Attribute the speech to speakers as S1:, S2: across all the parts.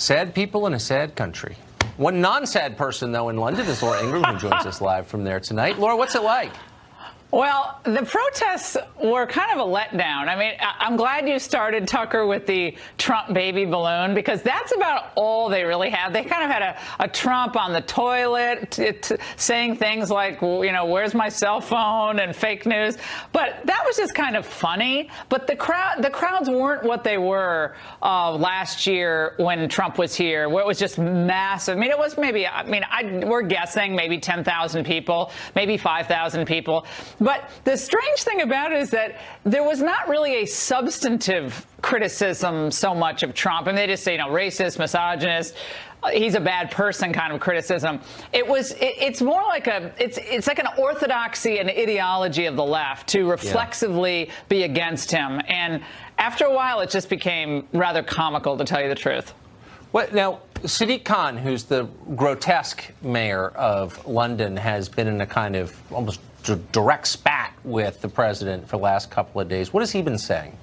S1: Sad people in a sad country. One non-sad person, though, in London is Laura Ingraham, who joins us live from there tonight. Laura, what's it like?
S2: Well, the protests were kind of a letdown. I mean, I'm glad you started, Tucker, with the Trump baby balloon, because that's about all they really had. They kind of had a Trump on the toilet saying things like, well, you know, where's my cell phone and fake news. But that was just kind of funny. But the crowds weren't what they were last year when Trump was here, where it was just massive. I mean, it was maybe, we're guessing maybe 10,000 people, maybe 5,000 people. But the strange thing about it is that there was not really a substantive criticism so much of Trump. And they just say, you know, racist, misogynist, he's a bad person kind of criticism. It's more like it's like an orthodoxy and ideology of the left to reflexively be against him. And after a while, it just became rather comical, to tell you the truth.
S1: What, now, Sadiq Khan, who's the grotesque mayor of London, has been in a kind of almost direct spat with the president for the last couple of days. What has he been saying?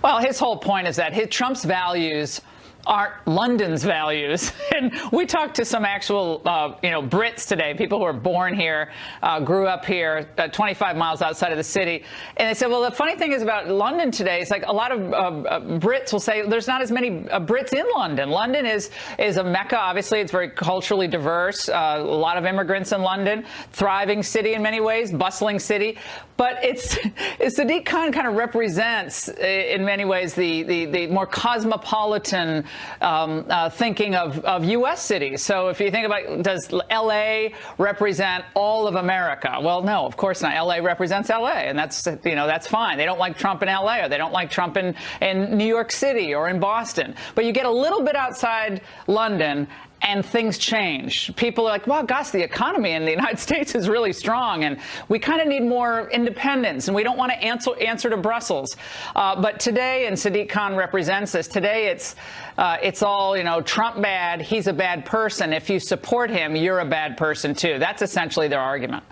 S2: Well, his whole point is that Trump's values aren't London's values. And we talked to some actual, Brits today, people who were born here, grew up here, 25 miles outside of the city. And they said, well, the funny thing is about London today, it's like a lot of Brits will say there's not as many Brits in London. London is a mecca. Obviously, it's very culturally diverse. A lot of immigrants in London, thriving city in many ways, bustling city. But Sadiq Khan kind of represents, in many ways, the more cosmopolitan thinking of U.S. cities. So if you think about, does L.A. represent all of America? Well, no, of course not. L.A. represents L.A., and that's fine. They don't like Trump in L.A., or they don't like Trump in New York City or in Boston. But you get a little bit outside London, and things change. People are like, well, gosh, the economy in the United States is really strong, and we kind of need more independence, and we don't want to answer to Brussels. But today, and Sadiq Khan represents this, today it's all, Trump bad, he's a bad person. If you support him, you're a bad person, too. That's essentially their argument.